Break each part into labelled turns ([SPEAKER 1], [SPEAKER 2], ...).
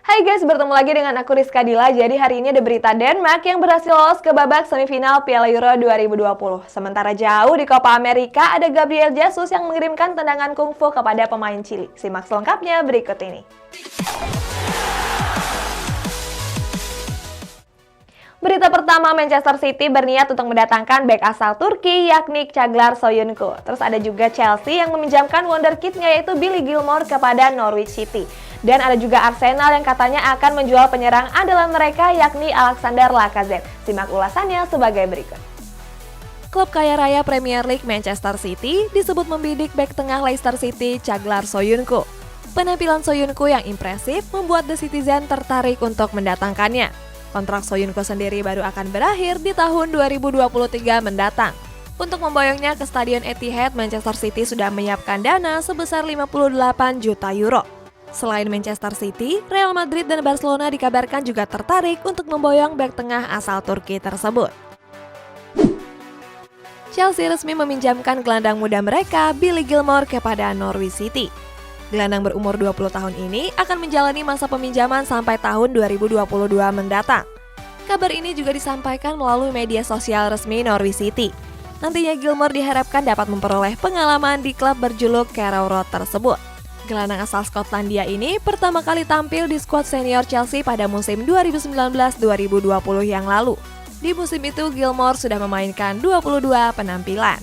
[SPEAKER 1] Hai guys, bertemu lagi dengan aku Rizka Dila. Jadi hari ini ada berita Denmark yang berhasil lolos ke babak semifinal Piala Euro 2020. Sementara jauh di Copa America, ada Gabriel Jesus yang mengirimkan tendangan kungfu kepada pemain Chili. Simak selengkapnya berikut ini. Berita pertama, Manchester City berniat untuk mendatangkan bek asal Turki yakni Çağlar Soyuncu. Terus ada juga Chelsea yang meminjamkan wonderkidnya yaitu Billy Gilmour kepada Norwich City. Dan ada juga Arsenal yang katanya akan menjual penyerang andalan mereka yakni Alexander Lacazette. Simak ulasannya sebagai berikut. Klub kaya raya Premier League Manchester City disebut membidik bek tengah Leicester City Çağlar Soyuncu. Penampilan Soyuncu yang impresif membuat The Citizen tertarik untuk mendatangkannya. Kontrak Soyuncu sendiri baru akan berakhir di tahun 2023 mendatang. Untuk memboyongnya ke Stadion Etihad, Manchester City sudah menyiapkan dana sebesar 58 juta euro. Selain Manchester City, Real Madrid dan Barcelona dikabarkan juga tertarik untuk memboyong bek tengah asal Turki tersebut. Chelsea resmi meminjamkan gelandang muda mereka, Billy Gilmour, kepada Norwich City. Gelandang berumur 20 tahun ini akan menjalani masa peminjaman sampai tahun 2022 mendatang. Kabar ini juga disampaikan melalui media sosial resmi Norwich City. Nantinya Gilmour diharapkan dapat memperoleh pengalaman di klub berjuluk Carrow Road tersebut. Gelandang asal Skotlandia ini pertama kali tampil di skuad senior Chelsea pada musim 2019-2020 yang lalu. Di musim itu Gilmour sudah memainkan 22 penampilan.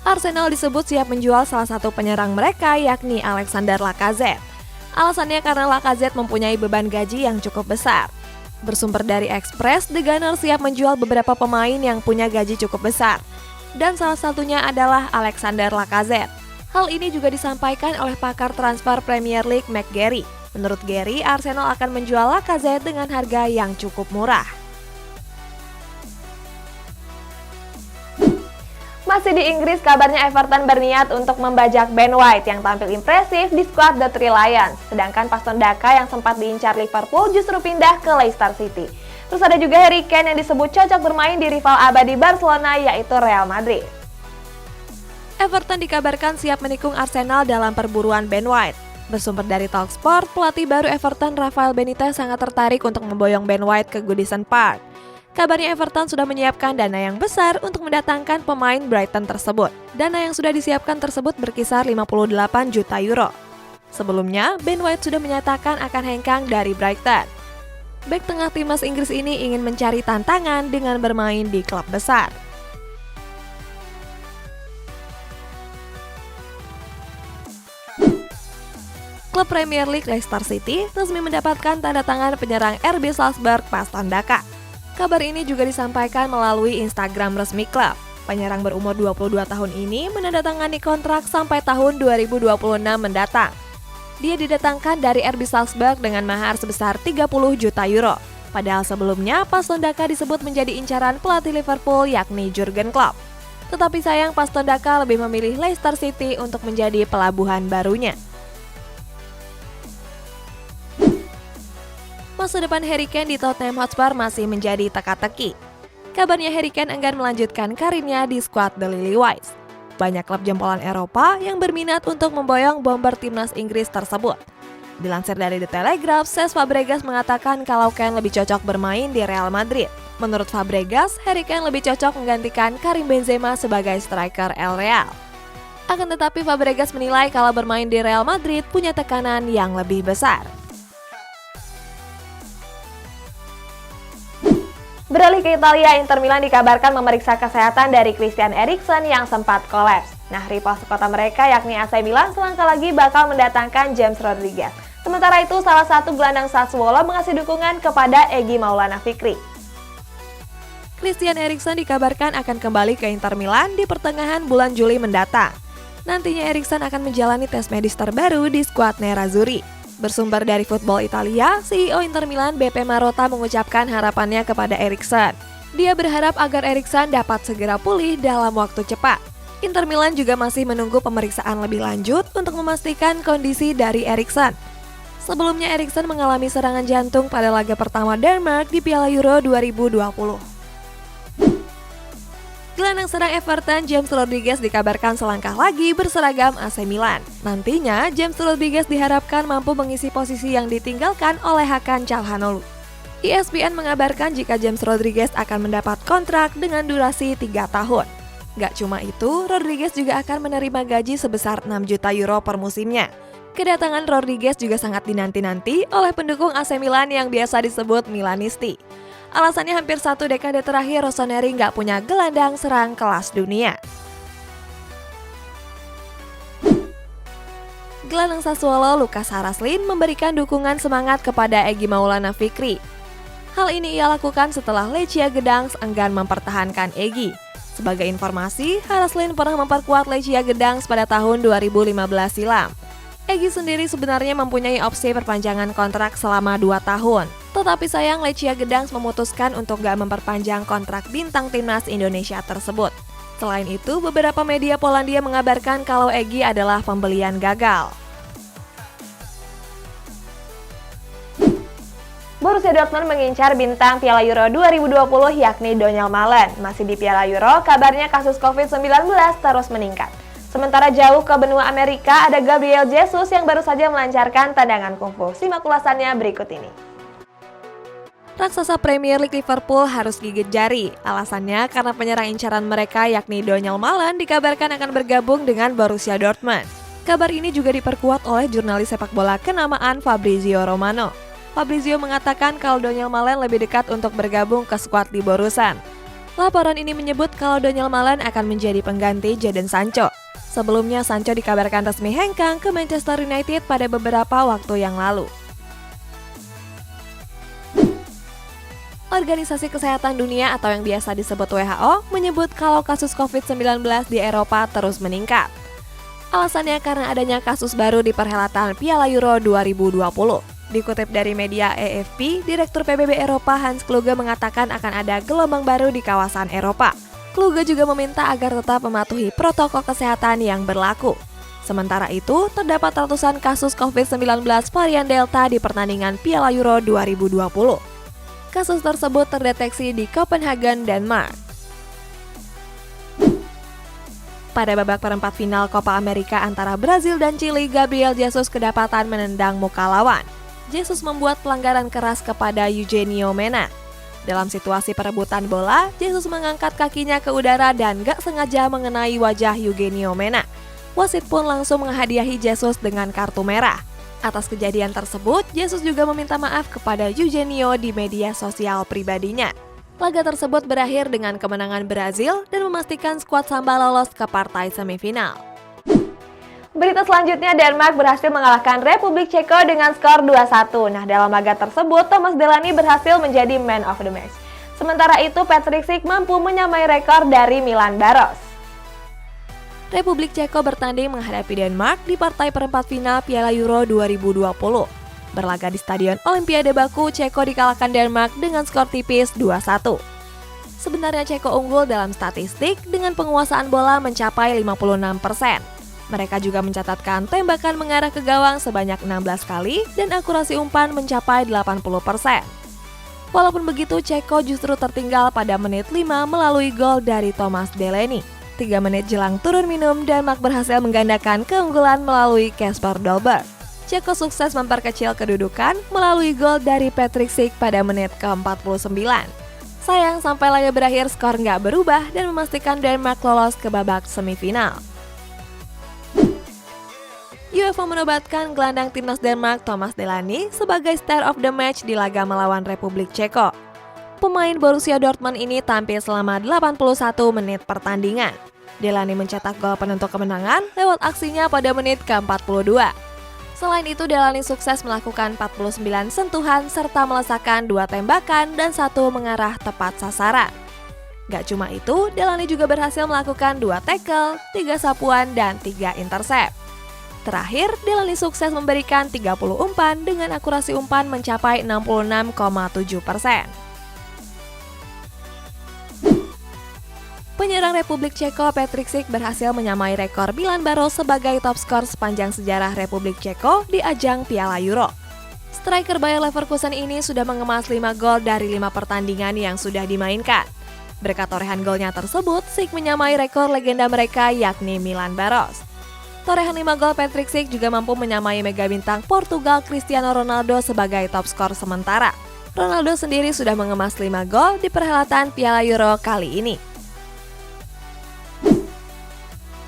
[SPEAKER 1] Arsenal disebut siap menjual salah satu penyerang mereka yakni Alexander Lacazette. Alasannya karena Lacazette mempunyai beban gaji yang cukup besar. Bersumber dari Express, The Gunners siap menjual beberapa pemain yang punya gaji cukup besar. Dan salah satunya adalah Alexander Lacazette. Hal ini juga disampaikan oleh pakar transfer Premier League McGary. Menurut Gary, Arsenal akan menjual Lacazette dengan harga yang cukup murah. Masih di Inggris, kabarnya Everton berniat untuk membajak Ben White yang tampil impresif di skuad The Three Lions. Sedangkan Paston Daka yang sempat diincar Liverpool justru pindah ke Leicester City. Terus ada juga Harry Kane yang disebut cocok bermain di rival abadi Barcelona yaitu Real Madrid. Everton dikabarkan siap menikung Arsenal dalam perburuan Ben White. Bersumber dari Talksport, pelatih baru Everton Rafael Benitez sangat tertarik untuk memboyong Ben White ke Goodison Park. Kabarnya Everton sudah menyiapkan dana yang besar untuk mendatangkan pemain Brighton tersebut. Dana yang sudah disiapkan tersebut berkisar 58 juta euro. Sebelumnya, Ben White sudah menyatakan akan hengkang dari Brighton. Bek tengah timnas Inggris ini ingin mencari tantangan dengan bermain di klub besar. Klub Premier League Leicester City resmi mendapatkan tanda tangan penyerang RB Salzburg Paston Daka. Kabar ini juga disampaikan melalui Instagram resmi klub. Penyerang berumur 22 tahun ini menandatangani kontrak sampai tahun 2026 mendatang. Dia didatangkan dari RB Salzburg dengan mahar sebesar 30 juta euro. Padahal sebelumnya, Paston Daka disebut menjadi incaran pelatih Liverpool yakni Jurgen Klopp. Tetapi sayang Paston Daka lebih memilih Leicester City untuk menjadi pelabuhan barunya. Masa depan Harry Kane di Tottenham Hotspur masih menjadi teka-teki. Kabarnya Harry Kane enggan melanjutkan karirnya di skuad The Lily-Whites. Banyak klub jempolan Eropa yang berminat untuk memboyong bomber timnas Inggris tersebut. Dilansir dari The Telegraph, Cesc Fabregas mengatakan kalau Kane lebih cocok bermain di Real Madrid. Menurut Fabregas, Harry Kane lebih cocok menggantikan Karim Benzema sebagai striker El Real. Akan tetapi Fabregas menilai kalau bermain di Real Madrid punya tekanan yang lebih besar. Beralih ke Italia, Inter Milan dikabarkan memeriksa kesehatan dari Christian Eriksen yang sempat kolaps. Nah, rival sekota mereka yakni AC Milan selangkah lagi bakal mendatangkan James Rodriguez. Sementara itu, salah satu gelandang Sassuolo mengasih dukungan kepada Egy Maulana Fikri. Christian Eriksen dikabarkan akan kembali ke Inter Milan di pertengahan bulan Juli mendatang. Nantinya Eriksen akan menjalani tes medis terbaru di skuad Nerazzurri. Bersumber dari Football Italia, CEO Inter Milan BP Marotta mengucapkan harapannya kepada Eriksen. Dia berharap agar Eriksen dapat segera pulih dalam waktu cepat. Inter Milan juga masih menunggu pemeriksaan lebih lanjut untuk memastikan kondisi dari Eriksen. Sebelumnya Eriksen mengalami serangan jantung pada laga pertama Denmark di Piala Euro 2020. Gelandang serang Everton James Rodriguez dikabarkan selangkah lagi berseragam AC Milan. Nantinya, James Rodriguez diharapkan mampu mengisi posisi yang ditinggalkan oleh Hakan Çalhanoğlu. ESPN mengabarkan jika James Rodriguez akan mendapat kontrak dengan durasi 3 tahun. Gak cuma itu, Rodriguez juga akan menerima gaji sebesar 6 juta euro per musimnya. Kedatangan Rodriguez juga sangat dinanti-nanti oleh pendukung AC Milan yang biasa disebut Milanisti. Alasannya hampir 1 dekade terakhir Rossoneri nggak punya gelandang serang kelas dunia. Gelandang Sassuolo Lucas Haraslin memberikan dukungan semangat kepada Egy Maulana Fikri. Hal ini ia lakukan setelah Lechia Gdansk enggan mempertahankan Egy. Sebagai informasi, Haraslin pernah memperkuat Lechia Gdansk pada tahun 2015 silam. Egy sendiri sebenarnya mempunyai opsi perpanjangan kontrak selama 2 tahun. Tetapi sayang Lechia Gdansk memutuskan untuk gak memperpanjang kontrak bintang timnas Indonesia tersebut. Selain itu, beberapa media Polandia mengabarkan kalau Egy adalah pembelian gagal. Borussia Dortmund mengincar bintang Piala Euro 2020 yakni Donyell Malen. Masih di Piala Euro, kabarnya kasus COVID-19 terus meningkat. Sementara jauh ke benua Amerika, ada Gabriel Jesus yang baru saja melancarkan tendangan kungfu. Simak ulasannya berikut ini. Raksasa Premier League Liverpool harus gigit jari. Alasannya karena penyerang incaran mereka yakni Donyell Malen dikabarkan akan bergabung dengan Borussia Dortmund. Kabar ini juga diperkuat oleh jurnalis sepak bola kenamaan Fabrizio Romano. Fabrizio mengatakan kalau Donyell Malen lebih dekat untuk bergabung ke skuad di Borusan. Laporan ini menyebut kalau Donyell Malen akan menjadi pengganti Jadon Sancho. Sebelumnya, Sancho dikabarkan resmi hengkang ke Manchester United pada beberapa waktu yang lalu. Organisasi Kesehatan Dunia atau yang biasa disebut WHO menyebut kalau kasus COVID-19 di Eropa terus meningkat. Alasannya karena adanya kasus baru di perhelatan Piala Euro 2020. Dikutip dari media AFP, Direktur PBB Eropa Hans Kluge mengatakan akan ada gelombang baru di kawasan Eropa. Kluge juga meminta agar tetap mematuhi protokol kesehatan yang berlaku. Sementara itu, terdapat ratusan kasus COVID-19 varian Delta di pertandingan Piala Euro 2020. Kasus tersebut terdeteksi di Copenhagen, Denmark. Pada babak perempat final Copa America antara Brazil dan Chili, Gabriel Jesus kedapatan menendang muka lawan. Jesus membuat pelanggaran keras kepada Eugenio Mena. Dalam situasi perebutan bola, Jesus mengangkat kakinya ke udara dan gak sengaja mengenai wajah Eugenio Mena. Wasit pun langsung menghadiahi Jesus dengan kartu merah. Atas kejadian tersebut, Jesus juga meminta maaf kepada Eugenio di media sosial pribadinya. Laga tersebut berakhir dengan kemenangan Brazil dan memastikan skuad Samba lolos ke partai semifinal. Berita selanjutnya, Denmark berhasil mengalahkan Republik Ceko dengan skor 2-1. Nah, dalam laga tersebut, Thomas Delaney berhasil menjadi man of the match. Sementara itu, Patrick Schick mampu menyamai rekor dari Milan Baros. Republik Ceko bertanding menghadapi Denmark di partai perempat final Piala Euro 2020. Berlaga di Stadion Olimpiade Baku, Ceko dikalahkan Denmark dengan skor tipis 2-1. Sebenarnya Ceko unggul dalam statistik dengan penguasaan bola mencapai 56%. Mereka juga mencatatkan tembakan mengarah ke gawang sebanyak 16 kali dan akurasi umpan mencapai 80%. Walaupun begitu, Ceko justru tertinggal pada menit 5 melalui gol dari Thomas Delaney. 3 menit jelang turun minum, Denmark berhasil menggandakan keunggulan melalui Kasper Dolberg. Ceko sukses memperkecil kedudukan melalui gol dari Patrick Schick pada menit ke-49. Sayang, sampai laga berakhir skor nggak berubah dan memastikan Denmark lolos ke babak semifinal. UEFA menobatkan gelandang timnas Denmark Thomas Delaney sebagai star of the match di laga melawan Republik Ceko. Pemain Borussia Dortmund ini tampil selama 81 menit pertandingan. Delaney mencetak gol penentu kemenangan lewat aksinya pada menit ke-42. Selain itu, Delaney sukses melakukan 49 sentuhan serta melesakkan 2 tembakan dan 1 mengarah tepat sasaran. Gak cuma itu, Delaney juga berhasil melakukan 2 tackle, 3 sapuan, dan 3 intercept. Terakhir, Delaney sukses memberikan 30 umpan dengan akurasi umpan mencapai 66,7%. Penyerang Republik Ceko Patrick Schick berhasil menyamai rekor Milan Baros sebagai top skor sepanjang sejarah Republik Ceko di ajang Piala Euro. Striker Bayer Leverkusen ini sudah mengemas 5 gol dari 5 pertandingan yang sudah dimainkan. Berkat torehan golnya tersebut, Schick menyamai rekor legenda mereka yakni Milan Baros. Torehan 5 gol Patrick Schick juga mampu menyamai mega bintang Portugal Cristiano Ronaldo sebagai top skor sementara. Ronaldo sendiri sudah mengemas 5 gol di perhelatan Piala Euro kali ini.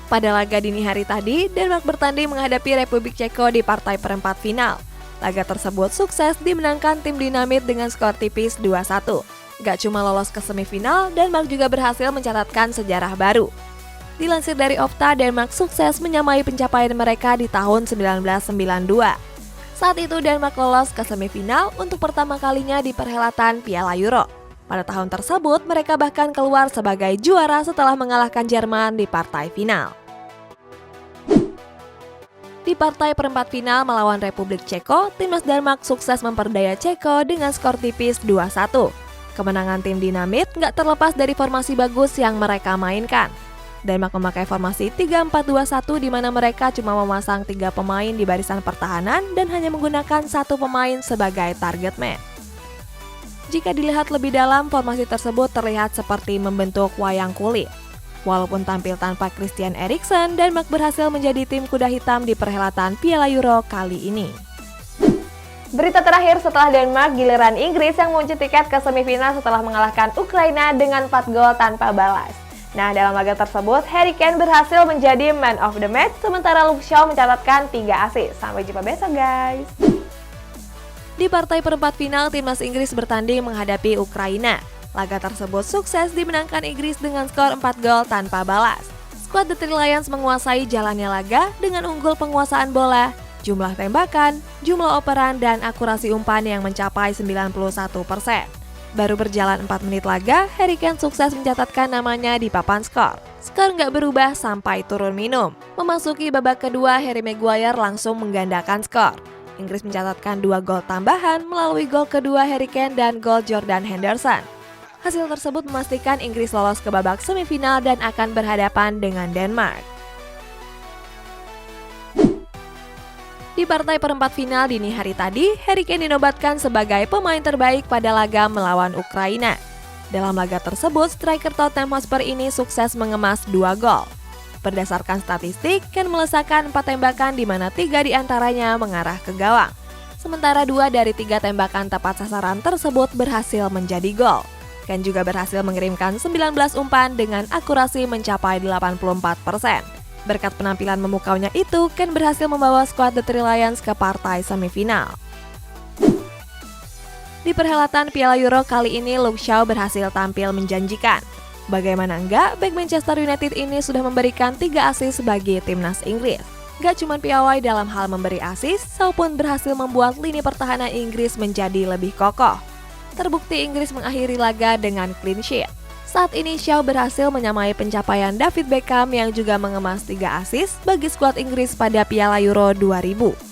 [SPEAKER 1] Pada laga dini hari tadi, Denmark bertanding menghadapi Republik Ceko di partai perempat final. Laga tersebut sukses dimenangkan tim Dinamit dengan skor tipis 2-1. Gak cuma lolos ke semifinal, Denmark juga berhasil mencatatkan sejarah baru. Dilansir dari Opta, Denmark sukses menyamai pencapaian mereka di tahun 1992. Saat itu Denmark lolos ke semifinal untuk pertama kalinya di perhelatan Piala Euro. Pada tahun tersebut, mereka bahkan keluar sebagai juara setelah mengalahkan Jerman di partai final. Di partai perempat final melawan Republik Ceko, timnas Denmark sukses memperdaya Ceko dengan skor tipis 2-1. Kemenangan tim Dinamit nggak terlepas dari formasi bagus yang mereka mainkan. Denmark memakai formasi 3-4-2-1 di mana mereka cuma memasang 3 pemain di barisan pertahanan dan hanya menggunakan 1 pemain sebagai target man. Jika dilihat lebih dalam, formasi tersebut terlihat seperti membentuk wayang kulit. Walaupun tampil tanpa Christian Eriksen, Denmark berhasil menjadi tim kuda hitam di perhelatan Piala Euro kali ini. Berita terakhir, setelah Denmark, giliran Inggris yang mengunci tiket ke semifinal setelah mengalahkan Ukraina dengan 4 gol tanpa balas. Nah, dalam laga tersebut, Harry Kane berhasil menjadi man of the match, sementara Luke Shaw mencatatkan 3 assist. Sampai jumpa besok, guys! Di partai perempat final, timnas Inggris bertanding menghadapi Ukraina. Laga tersebut sukses dimenangkan Inggris dengan skor 4 gol tanpa balas. Skuad The Three Lions menguasai jalannya laga dengan unggul penguasaan bola, jumlah tembakan, jumlah operan, dan akurasi umpan yang mencapai 91%. Baru berjalan 4 menit laga, Harry Kane sukses mencatatkan namanya di papan skor. Skor nggak berubah sampai turun minum. Memasuki babak kedua, Harry Maguire langsung menggandakan skor. Inggris mencatatkan 2 gol tambahan melalui gol kedua Harry Kane dan gol Jordan Henderson. Hasil tersebut memastikan Inggris lolos ke babak semifinal dan akan berhadapan dengan Denmark. Di partai perempat final dini hari tadi, Harry Kane dinobatkan sebagai pemain terbaik pada laga melawan Ukraina. Dalam laga tersebut, striker Tottenham Hotspur ini sukses mengemas 2 gol. Berdasarkan statistik, Kane melesakkan 4 tembakan di mana 3 diantaranya mengarah ke gawang. Sementara 2 dari 3 tembakan tepat sasaran tersebut berhasil menjadi gol. Kane juga berhasil mengirimkan 19 umpan dengan akurasi mencapai 84%. Berkat penampilan memukaunya itu, Kane berhasil membawa skuad The Three Lions ke partai semifinal. Di perhelatan Piala Euro kali ini, Luke Shaw berhasil tampil menjanjikan. Bagaimana enggak, bek Manchester United ini sudah memberikan 3 assist bagi timnas Inggris. Gak cuma piawai dalam hal memberi assist, Shaw pun berhasil membuat lini pertahanan Inggris menjadi lebih kokoh. Terbukti Inggris mengakhiri laga dengan clean sheet. Saat ini Shaw berhasil menyamai pencapaian David Beckham yang juga mengemas 3 assist bagi skuad Inggris pada Piala Euro 2000.